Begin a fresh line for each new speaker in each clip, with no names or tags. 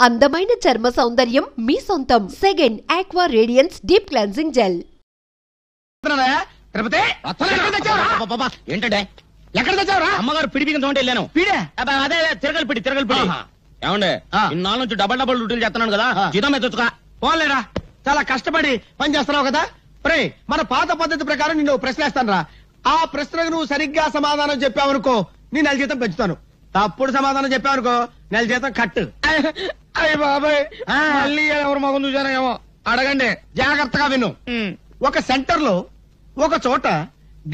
అందమైన చర్మ సౌందర్యం మీ సొంతం. Second aqua radiance deep cleansing gel.
ఏంటంటే ఎక్కడ తెచ్చావురా? అమ్మగారు పిడి బిగిన తోంటే వెళ్ళాను. పిడే అదే తిరగలిపిడి ఏమండే ఇన్నాళ్ళ నుంచి డబల్ డ్యూటీలు చేస్తున్నాను కదా, జీతం మీద తెచ్చుకా.
పోలేరా, చాలా కష్టపడి పని చేస్తున్నావు కదా. ప్రే మన పాత పద్ధతి ప్రకారం నిన్ను ప్రశ్నిస్తాను రా. ఆ ప్రశ్నకు నువ్వు సరిగ్గా సమాధానం చెప్పావనుకో నీ నెల జీతం పెంచుతాను. తప్పుడు సమాధానం చెప్పావనుకో నెల జీతం కట్టు.
అయ్య బాబాయ్, మళ్ళీ ఎవరు మగం చూసానో ఏమో.
అడగండి, జాగ్రత్తగా విను. ఒక సెంటర్ లో ఒక చోట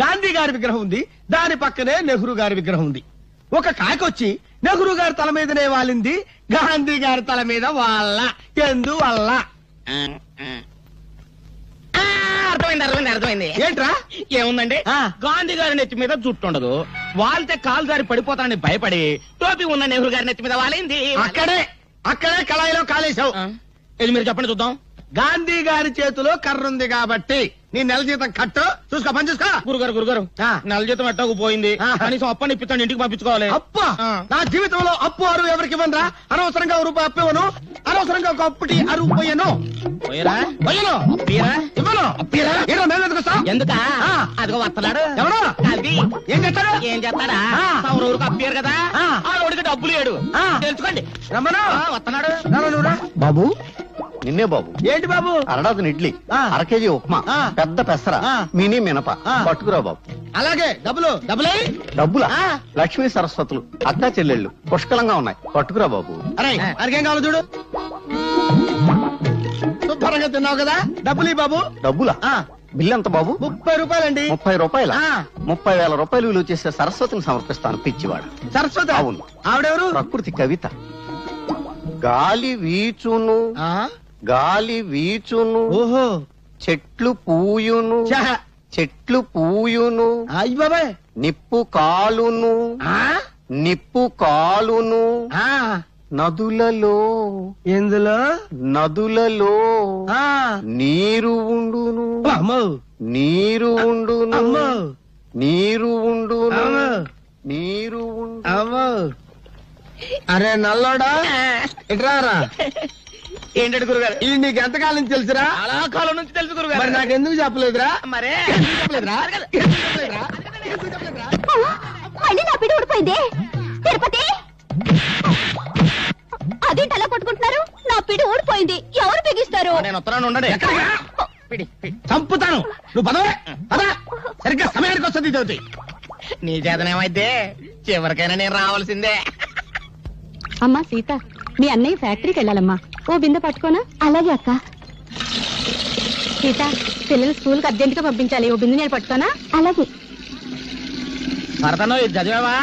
గాంధీ గారి విగ్రహం ఉంది, దాని పక్కనే నెహ్రూ గారి విగ్రహం ఉంది. ఒక కాకొచ్చి నెహ్రూ గారి తల మీదనే వాలింది, గాంధీ గారి తల మీద వాళ్ళ ఎందువల్ల?
అర్థమైంది.
ఏంట్రా?
ఏముందండి, గాంధీ గారి నెత్తి మీద జుట్టు ఉండదు, వాళ్తే కాలు జారి పడిపోతానని భయపడి టోపీ ఉన్న నెహ్రూ గారి నెత్తి మీద వాలింది.
అక్కడే కళాయిలో కాలేశావు.
ఇది మీరు చెప్పండి చూద్దాం.
గాంధీ గారి చేతిలో కర్రుంది కాబట్టి నీ నెల జీతం కట్టు. చూసుకో, పని చూసుకో.
గురుగారు నెల జీతం ఎట్టకు పోయింది, కనీసం అప్పని ఇప్పించండి, ఇంటికి పంపించుకోవాలి.
అప్ప నా జీవితంలో అప్పు అరువు ఎవరికి ఇవ్వనరా. అనవసరంగా రూపాయి అప్పు ఇవ్వను, అనవసరంగా ఒక అప్పుటి అరువు పోయాను.
ఎందుకా? అదిగో వస్తున్నాడు.
ఎవడు? ఏం చేస్తాడు?
ఏం చేస్తాడా? ఊరికి అప్పారు కదా, ఆ రోడ్డుకి డబ్బులు లేడు. తెలుసుకోండి.
రమ్మను.
వస్తున్నాడు.
బాబు, నిన్నే బాబు.
ఏంటి బాబు?
అరడాదుని ఇడ్లీ, అర కేజీ ఉప్మా, పెద్ద పెసర, మినీ మినప పట్టుకురా బాబు.
అలాగే
డబ్బులా? లక్ష్మీ సరస్వతులు అక్కా చెల్లెళ్ళు పుష్కలంగా ఉన్నాయి, పట్టుకురా బాబు.
అరే అరికేం కావాలి చూడు. శుభ్రంగా తిన్నావు కదా, డబ్బులు బాబు.
డబ్బులా? బిల్లు ఎంత బాబు?
30 రూపాయలండి.
30 రూపాయల? 30,000 రూపాయలు విలువ చేసే సరస్వతిని సమర్పిస్తాను. పిచ్చివాడు.
సరస్వతి?
అవును.
ఆవిడెవరు?
ప్రకృతి కవిత. గాలి వీచును, గాలి వీచును,
ఓహో,
చెట్లు పూయును, చెట్లు పూయును,
అయ్య బాబాయ్,
నిప్పు కాలును, నిప్పు కాలును, నదులలో,
ఎందులో?
నదులలో నీరు ఉండును, నీరు ఉండును, నీరు ఉండును, నీరు ఉండు. అరే నల్లోడా, ఇట్రారా.
ఏంటంటే గురుగారు,
ఇది నీకు ఎంతకాలం నుంచి తెలుసురా?
చాలా కాలం నుంచి తెలుసు గురుగారు.
మరి నాకెందుకు చెప్పలేదురా?
మరే
మళ్ళీ నా పిడి ఊడిపోయింది. తిరుపతి, అదేంటి అలా కొట్టుకుంటున్నారు? నా పిడి ఊడిపోయింది, ఎవరు బిగిస్తారు?
నేను ఉత్తరాన్ని ఉండండి.
చంపుతాను. నువ్వు పదవే పదా, సరిగ్గా సమయానికి వస్తుంది. జ్యోతి,
నీ చేతనేమైతే చివరికైనా నేను రావాల్సిందే.
అమ్మా సీత, మీ అన్నయ్య ఫ్యాక్టరీకి వెళ్ళాలమ్మా, ఓ బిందె పట్టుకోనా? అలాగే అక్క. సీత, పిల్లలు స్కూల్ కి అర్జెంట్ గా పంపించాలి, ఓ బిందె నేను పట్టుకోనా? అలాగే.
భరతను ఇది చదివావా?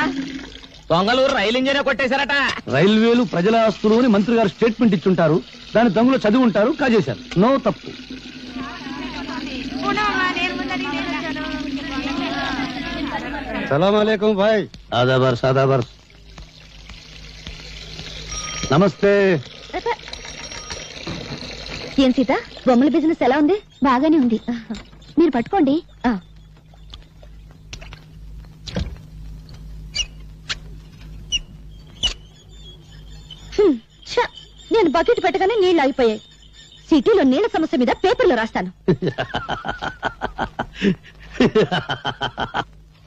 దొంగలూరు రైలు ఇంజనే కొట్టేశారట.
రైల్వేలు ప్రజల ఆస్తులు అని మంత్రి గారు స్టేట్మెంట్ ఇచ్చుంటారు, దాని దొంగలు చదివి ఉంటారు, కాజేశారు. నో తప్పు.
సలాం అలైకుం భాయ్.
ఆదాబర్స్ ఆదాబర్స్. నమస్తే.
ఏం సీత, బొమ్మల బిజినెస్ ఎలా ఉంది? బాగానే ఉంది, మీరు పట్టుకోండి. నేను బకెట్ పెట్టగానే నీళ్లు అయిపోయాయి. సిటీలో నీళ్ల సమస్య మీద పేపర్లో రాస్తాను.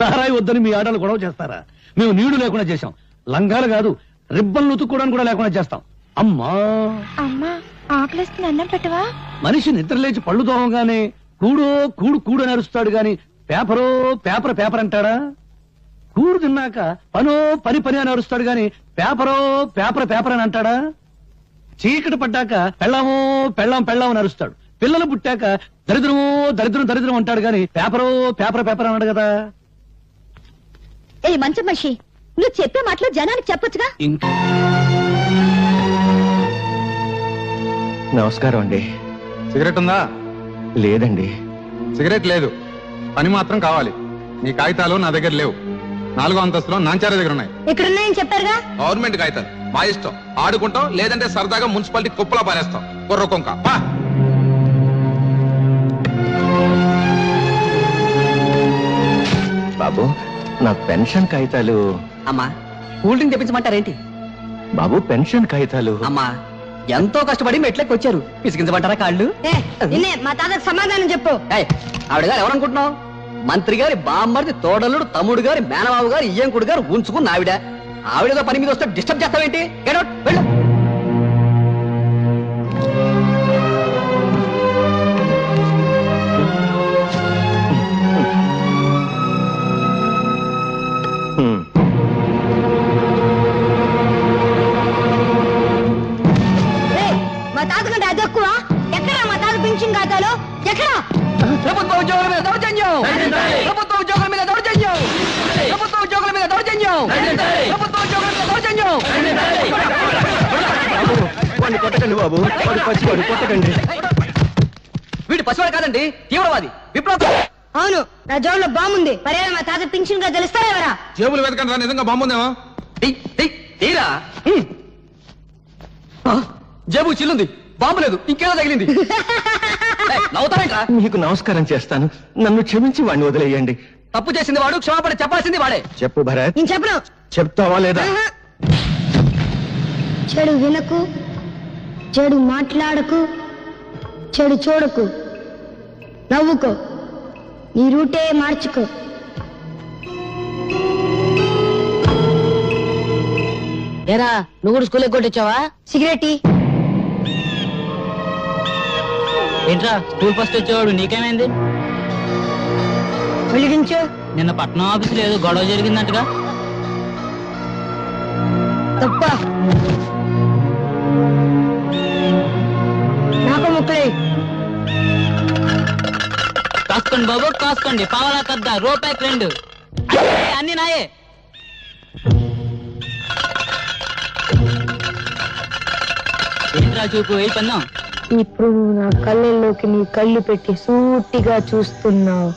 తారాయి వద్దని మీ ఆడలు గొడవ చేస్తారా? మేము నీళ్లు లేకుండా చేశాం, లంగాలు కాదు రిబ్బన్లు ఉతుక్కోవడానికి కూడా లేకుండా చేస్తాం. అమ్మా
అమ్మా, ఆకలిస్తుంది, అన్నం పెట్టవా?
మనిషి నిద్ర లేచి పళ్ళు తోమగానే కూడో కూడు కూడు అని అరుస్తాడు గాని పేపరో పేపర్ పేపర్ అంటాడా? కూడు తిన్నాక పనో పని పని అని అరుస్తాడు గాని పేపరో పేపర్ పేపర్ అని అంటాడా? చీకటి పడ్డాక పెళ్ళామో పెళ్ళాం పెళ్ళాం అని అరుస్తాడు. పిల్లలు పుట్టాక దరిద్రమో దరిద్రం దరిద్రం అంటాడు గాని పేపరో పేపర్ పేపర్ అన్నాడు కదా.
ఏ మంచి మనిషి, నువ్వు చెప్పే మాటలు జనానికి చెప్పొచ్చుగా.
నమస్కారం అండి.
సిగరెట్ ఉందా?
లేదండి.
సిగరెట్ లేదు, పని మాత్రం కావాలి. మీ కాగితాలు నా దగ్గర లేవు. 4వ అంతస్తులో నాంచారి దగ్గర ఉన్నాయి.
ఇక్కడున్నాయని చెప్పారుగా.
గవర్నమెంట్ కాగితాలు, మా ఇష్టం. ఆడుకుంటాం, లేదంటే సరదాగా మున్సిపాలిటీ కుప్పలా పారేస్తాం. కుర్ర కొంక
బాబు, నా పెన్షన్ కాగితాలు.
అమ్మా, కూల్ డ్రింక్ తెప్పించమంటారేంటి?
బాబు, పెన్షన్ కాగితాలు.
అమ్మా, ఎంతో కష్టపడి మెట్లకి వచ్చారు, పిసికించబడ్డారా కాళ్ళు?
నిన్నే మా తాతకు సమాధానం చెప్పు.
ఆవిడ గారు ఎవరనుకుంటున్నావు? మంత్రి గారి బామ్మర్ది, తోడల్లుడు, తమ్ముడు గారి, మేనబాబు గారు, ఇయ్యంకుడు గారు ఉంచుకున్న ఆవిడ. ఆవిడతో పని మీద వస్తే డిస్టర్బ్ చేస్తావేంటి? గెట్ అవుట్, వెళ్ళు.
మా తాత కంటే అది ఎక్కువ. ఎక్కడా మా తాత పెన్షన్ ఖాతాలో? ఎక్కడా?
ప్రభుత్వ ఉద్యోగుల మీద దౌర్జన్యం! ప్రభుత్వ ఉద్యోగుల మీద దౌర్జన్యం! ప్రభుత్వ ఉద్యోగుల మీద దౌర్జన్యం! ప్రభుత్వ ఉద్యోగుల మీద దౌర్జన్యం!
వాడిని కొట్టకండి బాబు, వాడు పసివాడు, కొట్టకండి.
వీడు పసివాడు కాదండి, తీవ్రవాది, విప్లవ.
అవును, నా జోబులో బాగుంది. పర్యాలు మా తాత పెన్షన్ గా తెలుస్తారా ఎవరా?
జేబులు వెతకండి రా, నిజంగా బాగుందేమో.
తీరా జేబు చిల్లుంది, బాంబు లేదు, ఇంకేదో తగిలింది. నవ్వుతారేంట్రా?
మీకు నమస్కారం చేస్తాను, నన్ను క్షమించి వాడిని వదిలేయండి.
తప్పు చేసింది వాడు, క్షమాపణ చెప్పాల్సింది వాడే.
చెప్పు భరత్.
నేను చెప్పను.
చెప్తావా లేదా?
చెడు వినకు, చెడు మాట్లాడకు, చెడు చూడకు, నవ్వుకో, నీ రూటే మార్చుకో.
ఏరా నువ్వు కూడా స్కూల్ కొట్టించావా?
సిగరెట్
ఏంట్రా స్కూల్ ఫస్ట్ వచ్చేవాడు నీకేమైంది?
వెలిగించు.
నిన్న పట్నం ఆఫీసులో ఏదో గొడవ జరిగిందంటగా?
తప్ప నాకు ముక్కలే.
కాసుకోండి బాబు కాసుకోండి, పావలా కద్దా రూపాయికి 2 అన్ని నాయే. ఏంట్రా చూపు ఏ పన్నాం?
ఇప్పుడు నువ్వు నా కళ్ళల్లోకి నీ కళ్ళు పెట్టి సూటిగా చూస్తున్నావు.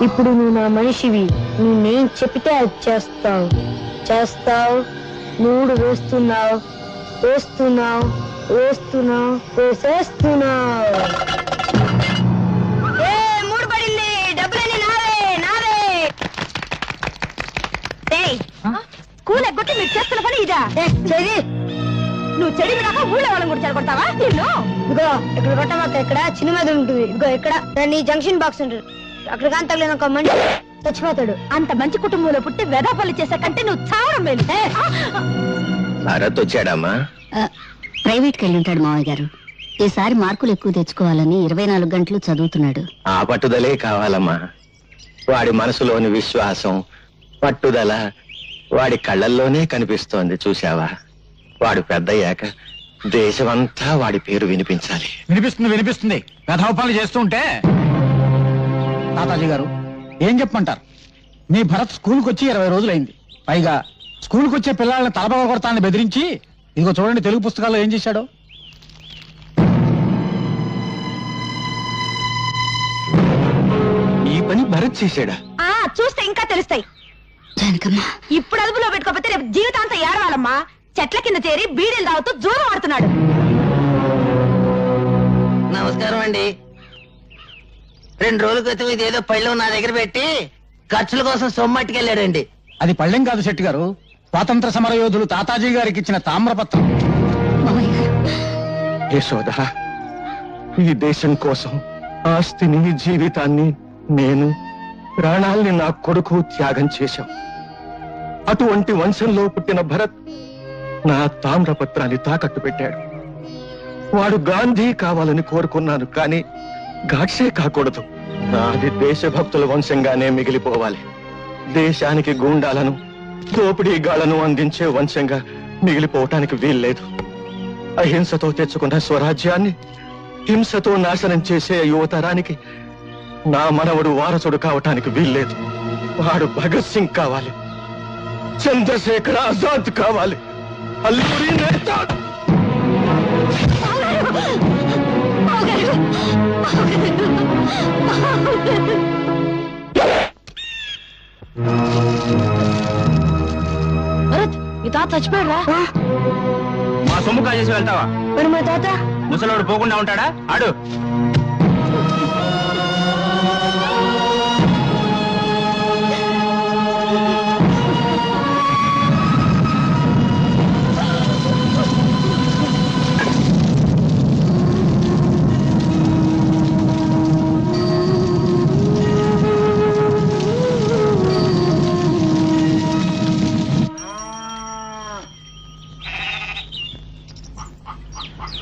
ఇప్పుడు నువ్వు నా మనిషివి. నేనేం చెప్తే అది చేస్తావు. మూడు వేస్తున్నావు. మూడు పడింది. డబ్బులన్నీ నావే. స్కూల్ ఎగ్గొట్టి మీరు చేస్తున్న పని ఇదా? నువ్వు చెడి వినాక ఊళ్ళో వాళ్ళని కూడా చెడగొడతావా? ఇదిగో ఇక్కడ కొట్టమాక, ఇక్కడ చిన్న మీద ఉంటుంది. ఇదిగో ఇక్కడ నీ జంక్షన్ బాక్స్ ఉంటుంది. అక్కడ కానీ తగిలిన ఒక మనిషి చచ్చిపోతాడు. అంత మంచి కుటుంబంలో పుట్టి వెదాపల్లి చేసా కంటే నువ్వు చావడం మేలు.
భరత్ వచ్చాడమ్మా?
ప్రైవేట్కి వెళ్ళి ఉంటాడు మావయ్య గారు. ఈసారి మార్కులు ఎక్కువ తెచ్చుకోవాలని 24 గంటలు చదువుతున్నాడు.
ఆ పట్టుదలే కావాలమ్మా. వాడి మనసులోని విశ్వాసం, పట్టుదల వాడి కళ్ళల్లోనే కనిపిస్తోంది. చూశావా? వాడు పెద్దయ్యాక దేశమంతా వాడి పేరు వినిపించాలి.
వినిపిస్తుంది. కథోపాలు చేస్తుంటే తాతాజీ గారు ఏం చెప్పమంటారు? మీ భరత్ స్కూల్కి వచ్చి 20 రోజులైంది. పైగా స్కూల్కి వచ్చే పిల్లల్ని తలపగ కొడతానని బెదిరించి, ఇదిగో చూడండి తెలుగు పుస్తకాల్లో ఏం చేశాడో.
ఈ పని భరత్ చేశాడా?
చూస్తే ఇంకా తెలుస్తాయి. ఇప్పుడు అదుపులో పెట్టుకోకపోతే రేపు జీవితాంతం ఏడవాలమ్మా. చెట్ల కింద చేరి బీడీలు తాగుతూ జూదం ఆడుతున్నాడు.
నమస్కారం అండి. 2 రోజుల క్రితం ఇదేదో పళ్ళెం నా దగ్గర పెట్టి ఖర్చుల కోసం సొమ్మట్టుకెళ్ళాడండి.
అది పళ్ళెం కాదు శెట్టి గారు, స్వాతంత్ర సమర యోధులు తాతాజీ గారికి ఇచ్చిన తామ్రపత్రం.
యశోద, ఈ దేశం కోసం ఆస్తిని, జీవితాన్ని, నేను ప్రాణాల్ని నా కొడుకు త్యాగం చేశాం. అటువంటి వంశంలో పుట్టిన భరత్ నా తామ్రపత్రాన్ని తాకట్టు పెట్టాడు. వాడు గాంధీ కావాలని కోరుకున్నాను, కానీ గాడ్సే కాకూడదు. నాది దేశభక్తుల వంశంగానే మిగిలిపోవాలి. దేశానికి గూండాలను, దోపిడీగాళ్లను అందించే వంశంగా మిగిలిపోవటానికి వీల్లేదు. అహింసతో తెచ్చుకున్న స్వరాజ్యాన్ని హింసతో నాశనం చేసే యువతరానికి నా మనవడు వారసుడు కావటానికి వీల్లేదు. వాడు భగత్ సింగ్ కావాలి, చంద్రశేఖర్ ఆజాద్ కావాలి, అల్లూరి నేత.
మీ తాత చచ్చిపోయాడా?
మా సొమ్ము కాజేసి వెళ్తావా?
మరి మా తాత
ముసలోడు పోకుండా ఉంటాడా? ఆడు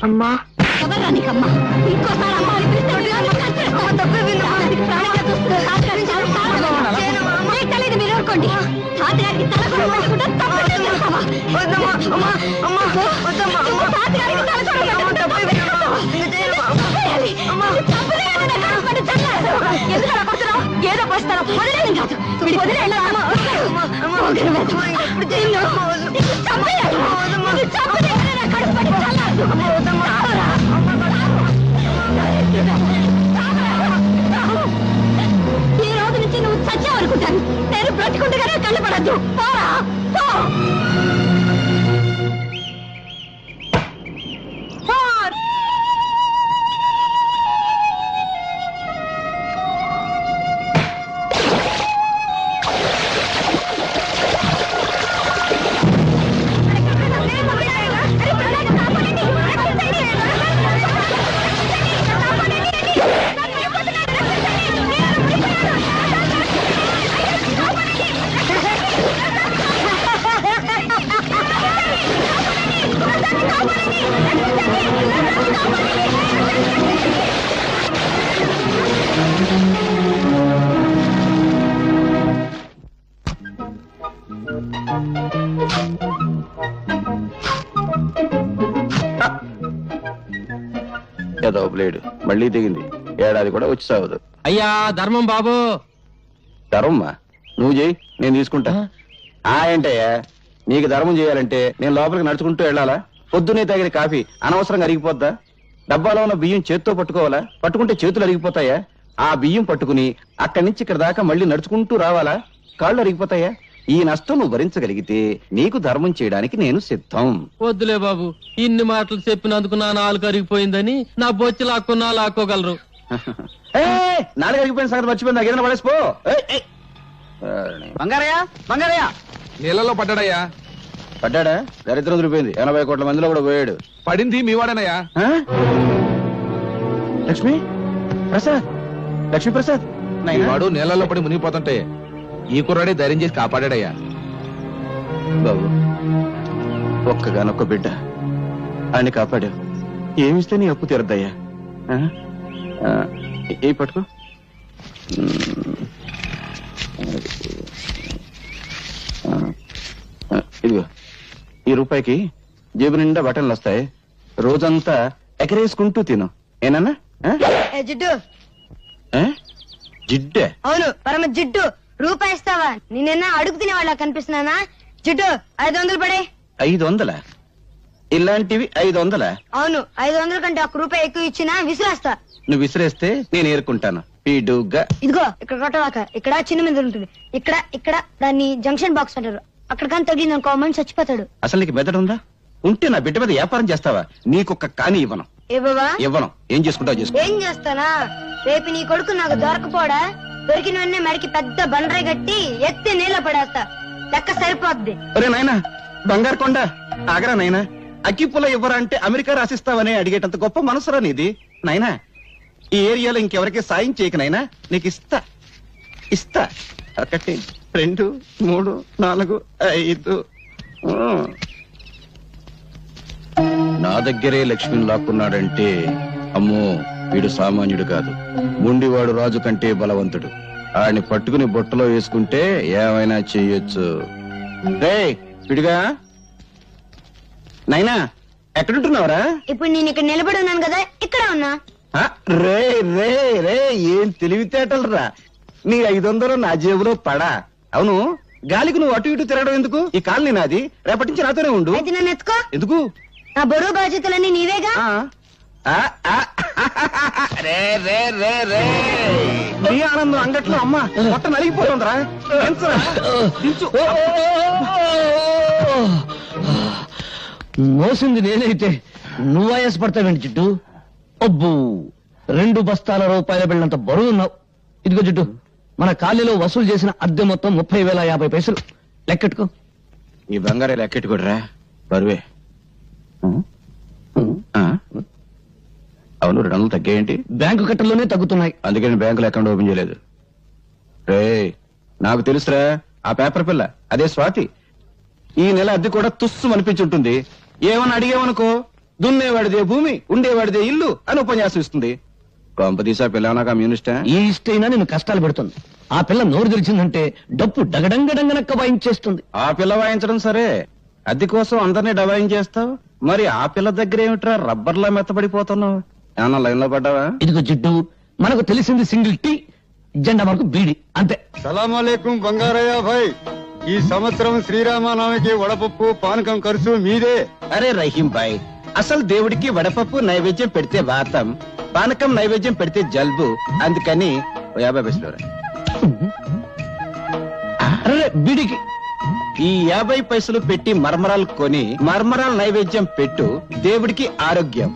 అమ్మా ఎవరా నీకమ్మా? ఇంకోసారి అమ్మ అని పిలిస్తే తెలియదు. మీరు ఊరుకోండి. తాతగారికి తల కూడా పెట్టుకుంటే ఏదో పోస్తారో వదిలేదు కాదు. ఈ రోజు నుంచి నువ్వు చచ్చావనుకుంటాను. నేను బ్రతికుండగానే కళ్ళపడద్దు. పోరా పో.
ఏదో బ్లేడ్ మళ్ళీ దిగింది. ఏడాది కూడా వచ్చి సాగదు.
అయ్యా ధర్మం బాబు.
ధర్మమ్మా నువ్వు చేయి, నేను తీసుకుంటా. ఏంటయ్యా నీకు ధర్మం చేయాలంటే నేను లోపలికి నడుచుకుంటూ వెళ్ళాలా? పొద్దునే తాగిన కాఫీ అనవసరంగా అరిగిపోద్దా? డబ్బాలో ఉన్న బియ్యం చేత్తో పట్టుకోవాలా? పట్టుకుంటే చేతులు అరిగిపోతాయా? ఆ బియ్యం పట్టుకుని అక్కడి నుంచి ఇక్కడ దాకా మళ్ళీ నడుచుకుంటూ రావాలా? కాళ్ళు అరిగిపోతాయా? ఈ నష్టం నువ్వు భరించగలిగితే నీకు ధర్మం చేయడానికి నేను సిద్ధం.
వద్దులే బాబు, ఇన్ని మాటలు చెప్పినందుకు నా నాలుగు అరిగిపోయిందని నా బొచ్చి లాక్కున్నా లాక్కోగలరు.
నాలుగు అరిగిపోయిన సంగతి మర్చిపోయింది. నాకు ఏదైనా పడేసిపో.
బంగారయ్య బంగారయ్య
నీళ్ళలో పడ్డాడయ్యా.
పడ్డాడా? దరిద్రం దొరికిపోయింది. 80 కోట్ల మందిలో కూడా పోయాడు.
పడింది మీవాడనయ్యా.
లక్ష్మి ప్రసాద్, లక్ష్మీ ప్రసాద్
వాడు నీళ్ళలో పడి మునిగిపోతుంటే ఈ కుర్రాడే ధైర్యం చేసి కాపాడాడయ్యా.
బాబు ఒక్కగానొక్క బిడ్డ ఆయన కాపాడావు. ఏమిస్తే నీ అప్పు తీరద్దయ్యా. ఏ పట్టుకో. ఇదిగో ఈ రూపాయికి జేబు నిండా బట్టలు వస్తాయి. రోజంతా ఎకరేసుకుంటూ తిను. ఏనన్నా?
జిడ్డు
జిడ్డే?
అవును, పరమ జిడ్డు. రూపాయి ఇస్తావా? నిన్న అడుగు తినే వాళ్ళ కనిపిస్తున్నానా? జిడ్డు 500 పడే.
500? ఇలాంటివి 500?
అవును, 500 కంటే 1 రూపాయి ఎక్కువ ఇచ్చినా విసిరేస్తా.
నువ్వు విసిరేస్తే నేను ఏరుకుంటాను. పీడుగా
ఇదిగో ఇక్కడ కొట్టవాక. ఇక్కడ చిన్న మీద ఉంటుంది. ఇక్కడ దాన్ని జంక్షన్ బాక్స్ అంటారు. అక్కడ కానీ తగిలింది అనుకో మనిషి చచ్చిపోతాడు.
అసలు నీకు మెదడు ఉందా? ఉంటే నా బిడ్డ మీద వ్యాపారం చేస్తావా? నీకొక్క కాని ఇవ్వను. ఇవ్వను. ఏం చేసుకుంటావు చేసుకో.
ఏం చేస్తానా? రేపు నీ కొడుకు నాకు దొరకపోడా? దొరికిన వెంటనే మరికి పెద్ద బండరాయి కట్టి ఎత్తి నీళ్ళ పడేస్తా. లెక్క సరిపోద్ది.
ఒరే నాయనా బంగారు కొండ ఆగరా నాయనా. అగ్గిపుల్ల ఇవ్వరా అంటే అమెరికా రాసిస్తావని అడిగేటంత గొప్ప మనసురా నీది నాయనా. ఈ ఏరియాలో ఇంకెవరికి సాయం చేయక నాయనా. నీకు ఇస్తా 1 2 3 4 5. నా దగ్గరే లక్ష్మిని లాక్కున్నాడంటే అమ్మో వీడు సామాన్యుడు కాదు. ముండివాడు రాజు కంటే బలవంతుడు. ఆయన్ని పట్టుకుని బొట్టలో వేసుకుంటే ఏమైనా చెయ్యొచ్చు. రే విడిగా నైనా ఎక్కడుంటున్నావరా?
ఇప్పుడు నేను ఇక్కడ నిలబడి ఉన్నాను కదా, ఇక్కడ ఉన్నా.
రే రే రే ఏం తెలివితేటలు రా. నీ 500 నా జేబులో పడా. అవును గాలికి నువ్వు అటు ఇటు తిరగడం ఎందుకు? ఈ కాలనీ నాది. రేపటి నుంచి నాతోనే ఉండు.
అయితే నన్ను ఎత్తుకో.
ఎందుకు?
నా బరువు బాధ్యతలన్నీ నీవేగా.
నీ ఆనందం అంగట్లో అమ్మ మొట్ట నలిగిపోతుందిరా.
మోసింది నేనైతే నువ్వు ఆయాసపడతావేంటి జిడ్డు? అబ్బు 2 బస్తాల రూపాయల బిళ్ళంత బరువు ఉన్నావు. ఇదిగో జిడ్డు, మన కాలనీలో వసూలు చేసిన అద్దె మొత్తం 30,050 పైసలు. లెక్కెట్టుకో.
ఈ బంగారే లెక్కెట్టుకోడరా బరువే. అవును 200 తగ్గాయేంటి?
బ్యాంకు కట్టల్లోనే తగ్గుతున్నాయి.
అందుకని బ్యాంకులో అకౌంట్ ఓపెన్ చేయలేదు. రే నాకు తెలుసురా ఆ పేపర్ పిల్ల అదే స్వాతి. ఈ నెల అద్దె కూడా తుస్సు అనిపించుంటుంది. ఏమని అడిగేవనుకో దున్నేవాడిదే భూమి ఉండేవాడిదే ఇల్లు అని ఉపన్యాసం ఇస్తుంది. కొంపదీసా పిల్లనా కమ్యూనిస్టా?
ఈ ఇష్టైనా నేను కష్టాలు పెడుతుంది. ఆ పిల్ల నోరు తెరిచిందంటే డప్పు డగడంగడంగనక్క వాయించేస్తుంది.
ఆ పిల్ల వాయించడం సరే, అద్దె కోసం అందరినీ డబాయించేస్తావు. మరి ఆ పిల్ల దగ్గర ఏమిట్రా రబ్బర్లా మెత్తబడిపోతున్నావు? ఏమన్నా లైన్ లో పడ్డావా?
ఇదిగో జిడ్డు, మనకు తెలిసింది సింగిల్ టీ, జెండా మనకు బీడి, అంతే.
సలాంలేకం బంగారయ్య భాయ్, ఈ సంవత్సరం శ్రీరామనవమికి వడపప్పు పానకం ఖర్చు మీదే.
అరే రహీం భాయ్, అసలు దేవుడికి వడపప్పు నైవేద్యం పెడితే వాతం, పానకం నైవేద్యం పెడితే జలుబు. అందుకని 50 పైసలు.
అరే బీడికి
ఈ 50 పైసలు పెట్టి మర్మరాలు కొని మర్మరాల నైవేద్యం పెట్టు, దేవుడికి ఆరోగ్యం.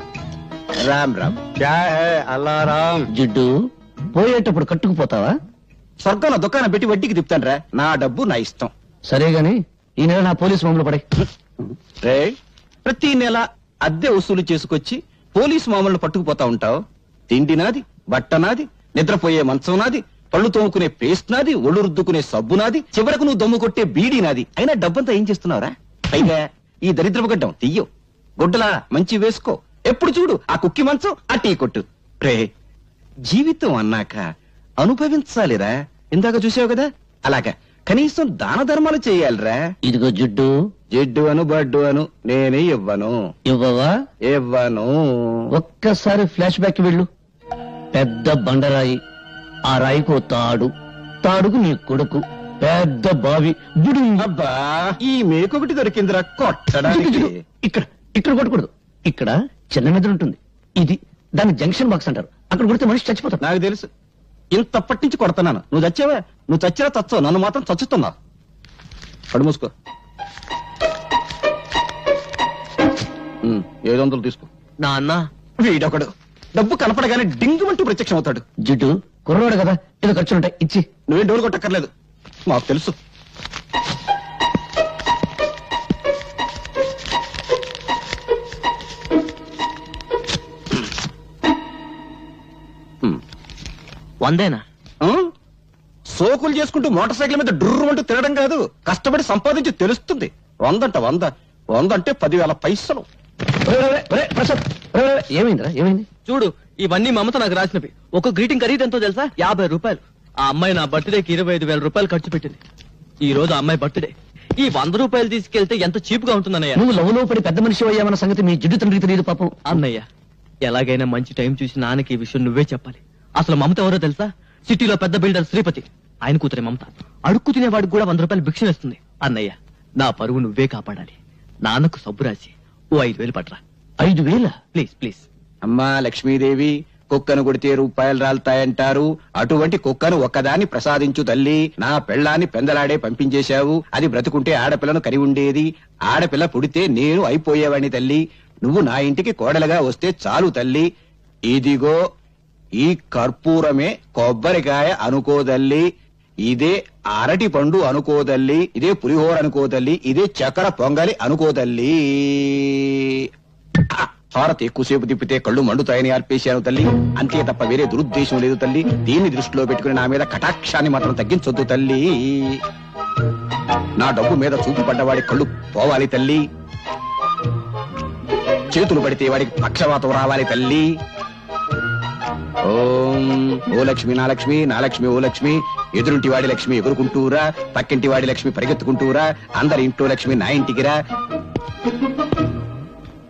రామ్ రామ్.
క్యా హై అల్లారాం.
జిడ్డు, పోయేటప్పుడు కట్టుకుపోతావా?
స్వర్గంలో దుకాణం పెట్టి వడ్డీకి తిప్పుతాను. నా డబ్బు నా ఇష్టం.
సరే గాని ఈ నెల నా పోలీసు మామూలు పడే.
రే, ప్రతి నెల అద్దె వసూలు చేసుకొచ్చి పోలీసు మామూలు పట్టుకుపోతా ఉంటావు. తిండి నాది, బట్ట నాది, నిద్రపోయే మంచం నాది, పళ్ళు తోముకునే పేస్ట్ నాది, ఒళ్ళు రుద్దుకునే సబ్బు నాది, చివరకు నువ్వు దమ్ము కొట్టే బీడీ నాది. అయినా డబ్బంతా ఏం చేస్తున్నావురా? పైగా ఈ దరిద్రపు గడ్డం తీయో, గుడ్డలా మంచి వేసుకో. ఎప్పుడు చూడు ఆ కుక్కి మంచం, ఆ టీ కొట్టు. రే, జీవితం అన్నాక అనుభవించాలిరా. ఇందాక చూసావు కదా, అలాగా కనీసం దాన ధర్మాలు చేయాలిరా.
ఇదిగో జిడ్డు,
జిడ్డు అను బడ్డు అను నేనే ఇవ్వను.
ఇవ్వవా?
ఇవ్వను.
ఒక్కసారి ఫ్లాష్ బ్యాక్ వెళ్ళు. పెద్ద బండరాయి, ఆ రాయికో తాడు, తాడుకు నీ కొడుకు, పెద్ద బావి, బుడు.
అబ్బా, ఈ మేకొకటి దొరికిందిరా కొట్టడానికి.
ఇక్కడ ఇక్కడ కొట్టకూడదు. ఇక్కడ చిన్న మెదడు ఉంటుంది, ఇది దాన్ని జంక్షన్ బాక్స్ అంటారు. అక్కడ కొడితే మనిషి చచ్చిపోతాడు.
నాకు తెలుసు, ఇంతప్పటి నుంచి కొడుతున్నాను. నువ్వు చచ్చావా? నువ్వు చచ్చినా చచ్చావు, నన్ను మాత్రం చచ్చుతున్నావు. కడు మూసుకో. 700 తీసుకో.
నాన్న,
వీడొకడు డబ్బు కనపడగానే డింగుమంటూ ప్రత్యక్షం అవుతాడు.
జిడ్డు, కుర్రవాడు కదా, ఏదో ఖర్చులుంటాయి, ఇచ్చి.
నువ్వేం డోలు కొట్టక్కర్లేదు, మాకు తెలుసు.
వందేనా?
సోకులు చేసుకుంటూ మోటార్ సైకిల్ మీద డుర్రుమంటూ తిరగడం కాదు, కష్టపడి సంపాదించి తెలుస్తుంది. 100 అంటే 10,000 పైసలు.
ఏమైందిరా? ఏమైంది?
చూడు, ఇవన్నీ మమత నాకు రాసినవి. ఒక గ్రీటింగ్ ఖరీదు ఎంతో తెలుసా? 50 రూపాయలు. ఆ అమ్మాయి నా బర్త్డేకి 25,000 రూపాయలు ఖర్చు పెట్టింది. ఈ రోజు ఆ అమ్మాయి బర్త్డే. ఈ 100 రూపాయలు తీసుకెళ్తే ఎంత చీప్ గా ఉంటుందన్నయ్య.
నువ్వు లవ్లో పడి పెద్ద మనిషి అయ్యామన్న సంగతి మీ జిడ్డు తండ్రికి తెలియదు పాపం.
అన్నయ్య, ఎలాగైనా మంచి టైం చూసి నాన్నకి ఈ విషయం నువ్వే చెప్పాలి. అసలు మమత ఎవరో తెలుసా? సిటీలో పెద్ద బిల్డర్ శ్రీపతి, ఆయన కూతురే మమత. అడుక్కు తినేవాడికి కూడా 100 రూపాయలు భిక్ష వేస్తుంది. అన్నయ్య, నా పరువు నువ్వే కాపాడాలి. నాన్నకు సబ్బు రాసి ఓ 5,000 పట్రా.
5,000?
Please please.
అమ్మా లక్ష్మీదేవి, కుక్కను కొడితే రూపాయలు రాలుతాయంటారు. అటువంటి కుక్కను ఒక్కదాన్ని ప్రసాదించు తల్లి. నా పెళ్ళాన్ని పెందలాడే పంపించేశావు. అది బ్రతుకుంటే ఆడపిల్లను కరి ఉండేది. ఆడపిల్ల పుడితే నేను అయిపోయేవాడిని తల్లి. నువ్వు నా ఇంటికి కోడలుగా వస్తే చాలు తల్లి. ఇదిగో ఈ కర్పూరమే కొబ్బరికాయ అనుకోదల్లి, ఇదే అరటి పండు అనుకోదల్లి, ఇదే పులిహోర అనుకోదల్లి, ఇదే చక్కెర పొంగలి అనుకోదల్లి. హారతి ఎక్కువసేపు తిప్పితే కళ్ళు మండుతాయని ఆర్పేశాను తల్లి. అంతే తప్ప వేరే దురుద్దేశం లేదు తల్లి. దీన్ని దృష్టిలో పెట్టుకుని నా మీద కటాక్షాన్ని మాత్రం తగ్గించొద్దు తల్లి. నా డబ్బు మీద చూపు పడ్డవాడి కళ్ళు పోవాలి తల్లి. చేతులు పడితే వాడికి పక్షవాతం రావాలి తల్లి. ఓం ఓ లక్ష్మి నా లక్ష్మి, నా లక్ష్మి ఓ లక్ష్మి. ఎదురుంటి వాడి లక్ష్మి ఎగురుకుంటూరా, పక్కింటి వాడి లక్ష్మి పరిగెత్తుకుంటూరా, అందరి ఇంట్లో లక్ష్మి నా ఇంటికి రా.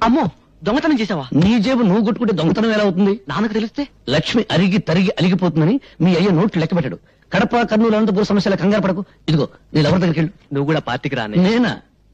అమ్మో, దొంగతనం చేసావా?
నీ జేబు నువ్వు కొట్టుకుంటే దొంగతనం ఎలా అవుతుంది?
నాన్నకు తెలిస్తే
లక్ష్మి అరిగి తరిగి అలిగిపోతుందని మీ అయ్య నోట్లు లెక్క పెట్టాడు. కడప, కర్నూలు, అనంతపురం సమస్యల కంగారు పడకు. ఇదిగో నీ ఎవరి దగ్గరికి వెళ్ళు.
నువ్వు కూడా పార్టీకి రానే.
నేనా?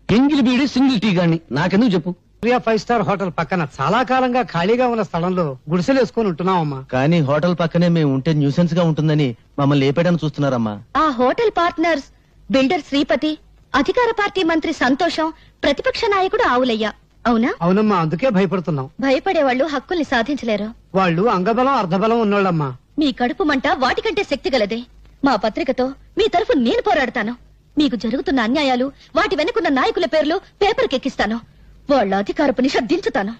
ఎంగిలి బీడి సింగిల్ టీ గాని. నాకెందుకు చెప్పు?
5 స్టార్ హోటల్ పక్కన చాలా కాలంగా ఖాళీగా ఉన్న స్థలంలో గుడిసెలు వేసుకొని ఉంటున్నామమ్మా.
కానీ హోటల్ పక్కనే మేము ఉంటే న్యూసెన్స్ గా ఉంటుందని మమ్మల్ని లేపేయడానికి చూస్తున్నారమ్మా.
ఆ హోటల్ పార్ట్నర్స్ బిల్డర్ శ్రీపతి, అధికార పార్టీ మంత్రి సంతోషం, ప్రతిపక్ష నాయకుడు ఆవులయ్య. అవునా?
అవునమ్మా, అందుకే భయపడుతున్నాం.
భయపడేవాళ్ళు హక్కుల్ని సాధించలేరు.
వాళ్ళు అంగబలం అర్ధబలం ఉన్నోళ్ళమ్మా.
మీ కడుపు మంట వాటికంటే శక్తి గలదే. మా పత్రికతో మీ తరఫు నేను పోరాడతాను. మీకు జరుగుతున్న అన్యాయాలు, వాటి వెనుకున్న నాయకుల పేర్లు పేపర్కెక్కిస్తాను. వాళ్ళ అధికారపు నిషేధించుతాను.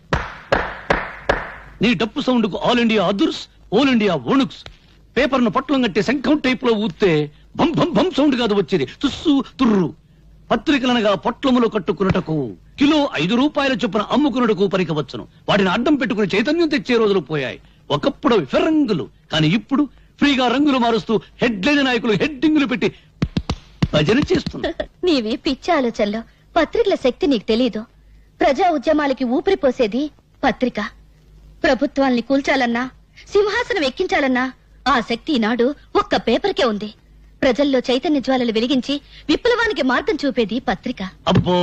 నీ డప్పు సౌండ్ కు ఆల్ ఇండియా అదుర్స్, ఆల్ ఇండియా ఓనుక్స్. పేపర్ ను పట్లం కట్టి శంఖం టైప్ లో ఊస్తే భం భం భం సౌండ్ కాదు వచ్చేది, తుస్సు తుర్రు. పత్రికలనగా పొట్లములు కట్టుకున్నటకు కిలో 5 రూపాయల చొప్పున అమ్ముకున్నట్టుకు పరికవచ్చును. వాటిని అడ్డం పెట్టుకుని చైతన్యం తెచ్చే రోజులు పోయాయి. ఒకప్పుడు అవి ఫిరంగులు, కానీ ఇప్పుడు ఫ్రీగా రంగులు మారుస్తూ హెడ్లైన్ నాయకులు హెడ్డింగులు పెట్టి భజన చేస్తున్నారు.
నీవి పిచ్చి ఆలోచనలో పత్రికల శక్తి నీకు తెలీదు. ప్రజా ఉద్యమాలకి ఊపిరి పోసేది పత్రిక. ప్రభుత్వాల్ని కూల్చాలన్నా, సింహాసనం ఎక్కించాలన్నా ఆ శక్తి ఈనాడు ఒక్క పేపర్కే ఉంది. ప్రజల్లో చైతన్య జ్వాలలు వెలిగించి విప్లవానికి మార్గం చూపేది పత్రిక.
అబ్బో,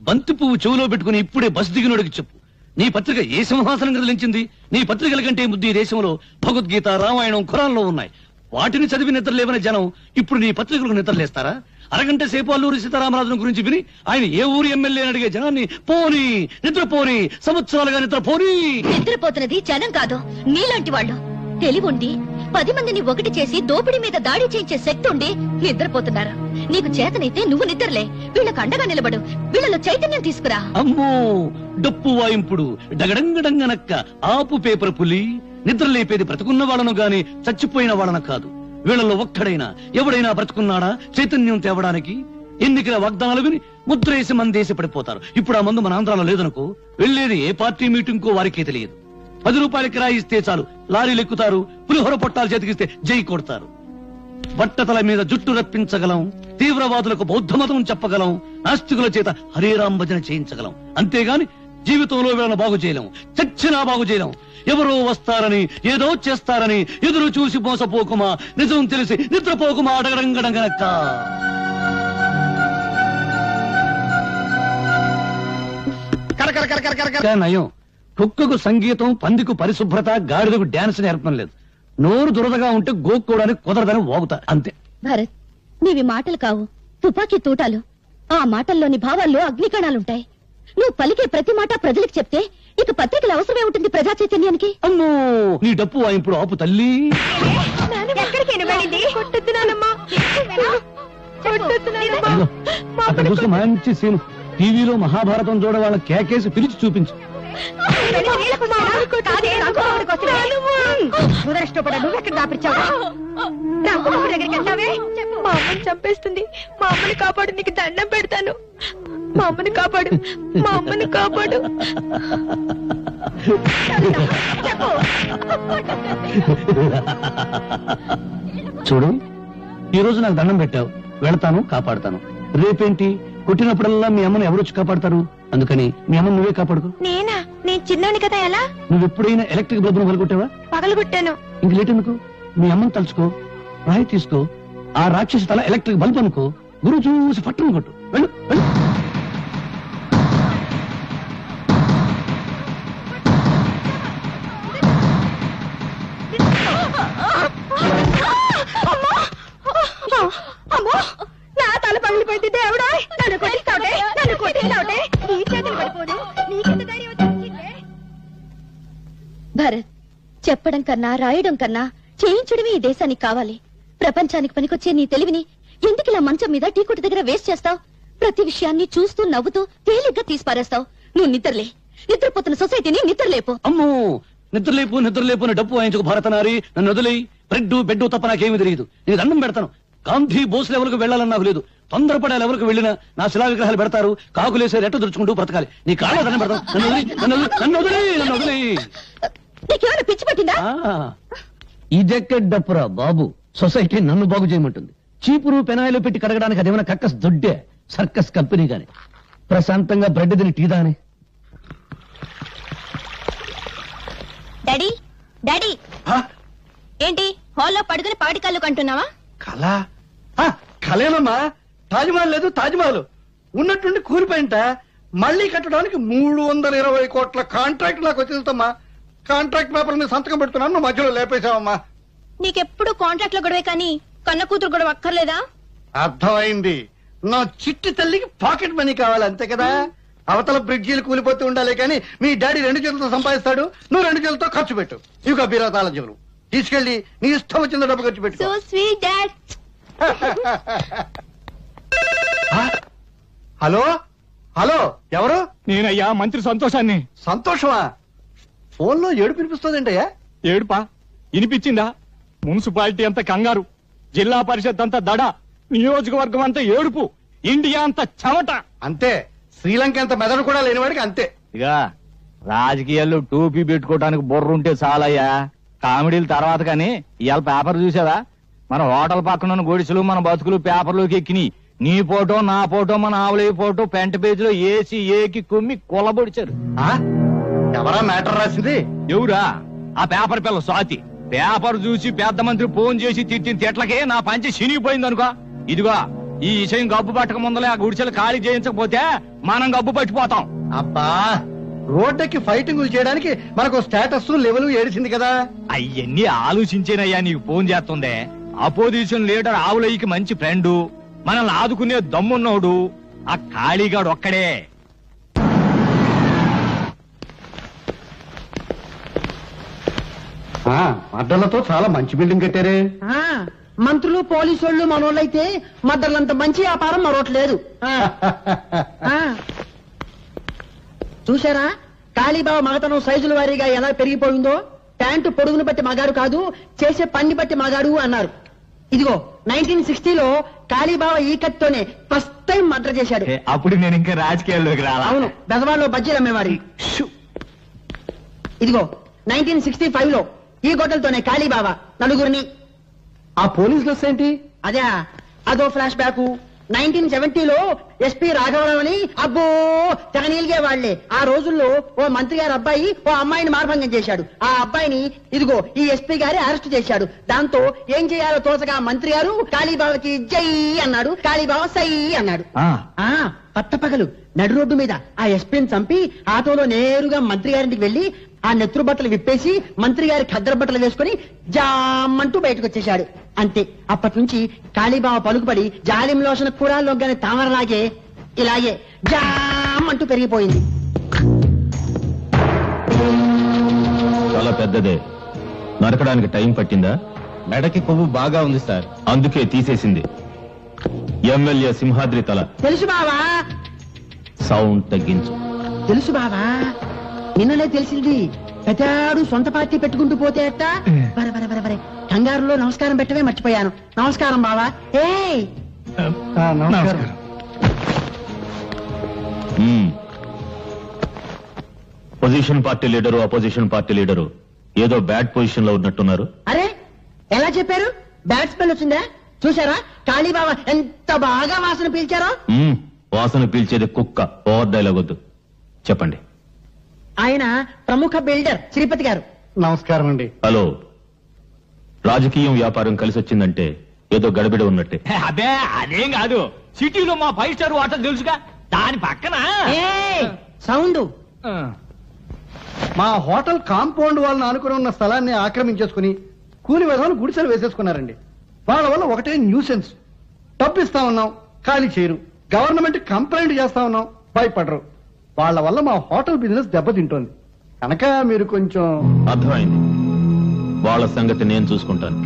బంతి పువ్వు చెవులో పెట్టుకుని ఇప్పుడే బస్ దిగినోడికి చెప్పు, నీ పత్రిక ఏ సింహాసనం కదిలించింది? నీ పత్రికల కంటే ముద్దు ఈ దేశంలో భగవద్గీత, రామాయణం, ఖురాన్లో ఉన్నాయి. వాటిని చదివి నిద్రలేవని జనం ఇప్పుడు నీ పత్రికలకు నిద్రలేస్తారా? అరగంట సేపు అల్లూరి సీతారామరాజు గురించి విని ఆయన ఏ ఊరి ఎమ్మెల్యే అని అడిగే జనాన్ని పోనీ నిద్రపోని, సంవత్సరాలుగా నిద్రపోని.
నిద్రపోతున్నది జనం కాదు, నీలాంటి వాళ్ళు. తెలివుండి 10 మందిని ఒకటి చేసి దోపిడీ మీద దాడి చేయించే శక్తి ఉండి నిద్రపోతున్నారు. నీకు చేతనైతే నువ్వు నిద్రలే, వీళ్ళకు అండగా నిలబడు, వీళ్ళలో చైతన్యం తీసుకురా.
అమ్మో, డప్పు వాయింపుడు డగడంగడంగనక్క ఆపు పేపర్ పులి. నిద్రలేపేది బ్రతుకున్న వాళ్ళను గాని చచ్చిపోయిన వాళ్ళను కాదు. వీళ్ళలో ఒక్కడైనా ఎవడైనా బ్రతుకున్నాడా చైతన్యం తేవడానికి? ఎన్నికల వాగ్దానాలు విని ముద్రేసి మందేసి పడిపోతారు. ఇప్పుడు ఆ మందు మన ఆంధ్రాలో లేదనుకో, వెళ్లేది ఏ పార్టీ మీటింగ్ కో వారికే తెలియదు. 10 రూపాయల కిరాయి ఇస్తే చాలు లారీలు ఎక్కుతారు, పులిహోర పొట్టాలు చేతికిస్తే జై కొడతారు. బట్టతల మీద జుట్టు రప్పించగలం, తీవ్రవాదులకు బౌద్ధ మతం చెప్పగలం, నాస్తికుల చేత హరేరాం భజన చేయించగలం. అంతేగాని జీవితంలో వీళ్ళను బాగు చేయలేం, చచ్చినా బాగు చేయలేం. ఎవరో వస్తారని, ఏదో చేస్తారని ఎదురు చూసి మోసపోకుమా, నిజం తెలిసి నిద్రపోకుమా. అడగడంగడంగనక్క నయం. కుక్కకు సంగీతం, పందికు పరిశుభ్రత, గాడిదకు డాన్స్ నేర్పడం లేదు. నోరు దురదగా ఉంటే గోక్కోవడానికి కుదరదని వాగుతా అంతే.
భరత్, నీవి మాటలు కావు, తుపాకీ తూటాలు. ఆ మాటల్లోని భావాల్లో అగ్నికణాలుంటాయి. నువ్వు పలికే ప్రతి మాట ప్రజలకు చెప్తే ఇక పత్రికల అవసరమే ఉంటుంది ప్రజా చైతన్యానికి.
అమ్మో, నీ డప్పు ఇప్పుడు ఆపు తల్లి. అక్కడ చూసి మంచి సీన్, టీవీలో మహాభారతం చూడ వాళ్ళ కేకేసి పిలిచి చూపించు.
మా అమ్మని చంపేస్తుంది. మా అమ్మని కాపాడు, నీకు దండం పెడతాను. మా అమ్మని కాపాడు, మా అమ్మని కాపాడు.
చూడు, ఈ రోజు నాకు దండం పెట్టావు, వెళతాను, కాపాడుతాను. రేపేంటి, కొట్టినప్పుడల్లా మీ అమ్మని ఎవరొచ్చి కాపాడతారు? అందుకని మీ అమ్మని నువ్వే కాపాడుకో.
నేనా? నేను చిన్నోని కదా. ఎలా?
నువ్వు ఎప్పుడైనా ఎలక్ట్రిక్ బల్బును పగలగొట్టావా?
పగలగొట్టాను.
ఇంక లేట్ ఎందుకు? మీ అమ్మని తలుచుకో, రాయి తీసుకో, ఆ రాక్షసి తల ఎలక్ట్రిక్ బల్బ్ అనుకో, గురువు చూసి పట్టును కొట్టు. వెళ్ళు వెళ్ళు.
అమ్మో, నా తల పగిలిపోయింది. దేవుడా, నన్ను కొట్టిస్తావుటే, నన్ను కొట్టిస్తావుటే. నీ చేతులు పడిపోదు, నీకెంత ధైర్యం వచ్చిందే? భరత్, చెప్పడం కన్నా రాయడం కన్నా చేయించడమే ఈ దేశానికి కావాలి. ప్రపంచానికి పనికొచ్చే నీ తెలివిని ఎందుకు ఇలా మంచం మీద టీ కొట్టు దగ్గర వేస్ట్ చేస్తావు? ప్రతి విషయాన్ని చూస్తూ నవ్వుతూ తేలిగ్గా తీసిపారేస్తావు. నువ్వు నిద్రలే, నిద్రపోతున్న సొసైటీని నిద్రలేపు.
అమ్మో, నిద్రలేపు నిద్రలేపు అని డప్పు వాయించుకు భారతనారి. నన్ను వదిలేయి. బెడ్డు తప్ప నాకేమీ తెలియదు. నేను దండం పెడతాను. గాంధీ, బోస్ లెవెల్కు వెళ్లాలని నాకు లేదు. తొందరపడే ఎవరికి వెళ్ళినా నా శిలా విగ్రహాలు పెడతారు. కాకులేసే రెట్టు దురుచుకుంటూ బ్రతకాలి. నీ కాళ్ళ దండం పెడతాను. నన్ను వదిలేయి.
నీకేమైనా పిచ్చి పట్టిందా?
ఇదెక్కడ డప్పురా బాబు, సొసైటీ నన్ను బాగు చేయమంటుంది. చీపురు పెనాయిలు పెట్టి కడగడానికి అదేమైనా కక్కస్ దొడ్డే సర్కస్ కంపెనీ గాని. ప్రశాంతంగా బ్రెడ్ తిని టీ దాని.
డాడీ, డాడీ, ఏంటి హాల్లో పడుకుని పాడి కళ్ళు కంటున్నావా?
కళ కళేనమ్మా. తాజ్మహల్ లేదు, తాజ్మహల్ ఉన్నట్టుండి కూలిపోయింట. మళ్ళీ కట్టడానికి 320 కోట్ల కాంట్రాక్ట్ నాకు వచ్చేస్తమ్మా. కాంట్రాక్ట్ పేపర్ మీద సంతకం పెడుతున్నాను, నువ్వు మధ్యలో లేపేశావమ్మా.
నీకెప్పుడు కాంట్రాక్ట్ లో గొడవే కానీ కన్న కూతురు గొడవ అక్కర్లేదా?
అర్థమైంది. నా చిట్టి తల్లికి పాకెట్ మనీ కావాలి, అంతే కదా. అవతల బ్రిడ్జీలు కూలిపోతూ ఉండాలి కానీ మీ డాడీ 2 చేతులతో సంపాదిస్తాడు, నువ్వు 2 చేతులతో ఖర్చు పెట్టు. ఇక బీరాతాల జీవులు తీసుకెళ్లి నీ ఇష్టం వచ్చిన డబ్బు ఖర్చు పెట్టు.
So sweet dad.
Hello hello, ఎవరు?
నేనయ్యా, మంత్రి సంతోషాన్ని.
సంతోషమా? ఫోన్ లో ఏడుపు వినిపిస్తుందంటయ్యా.
ఏడుపా? వినిపించిందా? మున్సిపాలిటీ అంతా కంగారు, జిల్లా పరిషత్ అంతా దడ, నియోజకవర్గం అంతా ఏడుపు, ఇండియా అంతా చెమట.
అంతే, శ్రీలంక అంత మెదడు కూడా లేనివాడికి అంతే.
ఇక రాజకీయాల్లో టోపీ పెట్టుకోవడానికి బుర్ర ఉంటే చాలయ్యా, కామెడీల తర్వాత. కానీ ఇవాళ పేపర్ చూసావా? మన హోటల్ పక్కన ఉన్న గొడిసెలు మన బతుకులు పేపర్లోకి ఎక్కినాయి. నీ ఫోటో నా ఫోటో మన ఆవులయ్య ఫోటో పెంట పేజీలో ఏసి ఏకి కుమ్మి కొలబొడిచారు.
ఎవరా మ్యాటర్ రాసింది?
ఎవరా? ఆ పేపర్ పిల్ల స్వాతి. పేపర్ చూసి పెద్ద మంత్రి ఫోన్ చేసి తిట్టిన తిట్లకే నా పంచి చినిగిపోయింది అనుకో. ఇదిగో ఈ విషయం గబ్బు పట్టక ముందలే ఆ గుడిసెలు ఖాళీ చేయించకపోతే మనం గబ్బు పట్టిపోతాం.
అబ్బా, రోడ్డుకి ఫైటింగ్ చేయడానికి మనకు స్టేటస్ లెవెల్ ఏడిచింది కదా.
అవన్నీ ఆలోచించేనయ్యా నీకు ఫోన్ చేస్తుందే. అపోజిషన్ లీడర్ ఆవులయ్యకి మంచి ఫ్రెండు, మనల్ని ఆదుకునే దమ్మున్నోడు ఆ ఖాళీగాడు ఒక్కడే.
అడ్డలతో చాలా మంచి బిల్డింగ్ కట్టారే.
మంత్రులు పోలీసు వాళ్ళు మనోళ్ళైతే మద్దర్లంత మంచి వ్యాపారం మరొకట్లేదు. చూసారా కాళీబాబా మగతనం సైజుల వారీగా ఎలా పెరిగిపోయిందో? ప్యాంటు పొడుగును బట్టి మగాడు కాదు, చేసే పని బట్టి మగాడు అన్నారు. ఇదిగో 1960లో కాళీబాబా ఈ కత్తోనే ఫస్ట్ టైం మర్డర్ చేశాడు.
అప్పుడు నేను ఇంకా రాజకీయాల్లోకి రాలా.
అవును, బెజవాడలో బజ్జీలు అమ్మేవాడి. ఇదిగో 1965లో ఈ గొడ్డలతోనే కాళీబాబా నలుగురిని.
ఆ పోలీస్ డ్రెస్ ఏంటి?
అదే అదో ఫ్లాష్ బ్యాక్. 1970లో ఎస్పీ రాఘవరావు అని అబ్బో తెగ నీలిగే వాళ్లే. ఆ రోజుల్లో ఓ మంత్రి గారి అబ్బాయి ఓ అమ్మాయిని మార్భంగం చేశాడు. ఆ అబ్బాయిని ఇదిగో ఈ ఎస్పీ గారి అరెస్ట్ చేశాడు. దాంతో ఏం చేయాలో తోచగా మంత్రి గారు కాళీబాబాకి జై అన్నాడు, కాళీబాబా సై అన్నాడు. పట్టపగలు నడు రోడ్డు మీద ఆ ఎస్పీని చంపి ఆటోలో నేరుగా మంత్రి గారింటికి వెళ్లి ఆ నెత్తురు బట్టలు విప్పేసి మంత్రి గారి ఖద్దరు బట్టలు వేసుకుని జామంటూ బయటకు వచ్చేశాడు. అంతే, అప్పటి నుంచి కాళీబాబా పలుకుపడి జాలిం లోషన కూరాల్లోగానే తామరలాగే ఇలాగే జామంటూ పెరిగిపోయింది.
చాలా పెద్దదే. నరకడానికి టైం పట్టిందా? మెడకి కొవ్వు బాగా ఉంది సార్, అందుకే తీసేసింది. ఎమ్మెల్యే సింహాద్రి తల.
తెలుసు బావా.
సౌండ్ తగ్గించు.
తెలుసు బావా, నిన్ననే తెలిసింది. పెద్దాడు సొంత పార్టీ పెట్టుకుంటూ పోతే అట్ట. బరే బరే బరే బరే కంగారులో నమస్కారం పెట్టవే మర్చిపోయాను. నమస్కారం బావా. ఏ
నమస్కారం.
Position party leader opposition party leader ఏదో బ్యాడ్ పొజిషన్ లో ఉన్నట్టున్నారు.
అరే ఎలా చెప్పారు? బ్యాడ్ స్మెల్ వచ్చిందా? చూసారా కాళీబాబా ఎంత బాగా వాసన పీల్చారో?
వాసన పీల్చేది కుక్క. ఓవర్ డైలాగ్ వద్దు, చెప్పండి.
ఆయన ప్రముఖ బిల్డర్ శ్రీపతి గారు.
నమస్కారం అండి.
హలో, రాజకీయం వ్యాపారం కలిసి వచ్చిందంటే ఏదో గడబిడ ఉన్నట్టే.
అదే అదేం కాదు, సిటీలో మా 5 స్టార్ హోటల్ తెలుసుగా, దాని పక్కన
సౌండ్.
మా హోటల్ కాంపౌండ్ వాళ్ళని ఆనుకుని ఉన్న స్థలాన్ని ఆక్రమించేసుకుని కూలి విధాలు గుడిసెలు వేసేసుకున్నారండి. వాళ్ళ వల్ల ఒకటే న్యూసెన్స్. డబ్బు ఇస్తా ఉన్నాం, ఖాళీ చేయరు. గవర్నమెంట్ కంప్లైంట్ చేస్తా ఉన్నాం, భయపడరు. వాళ్ళ వల్ల మా హోటల్ బిజినెస్ దెబ్బతింటోంది. కనుక మీరు కొంచెం.
అర్థమైంది, వాళ్ళ సంగతి నేను చూసుకుంటాను.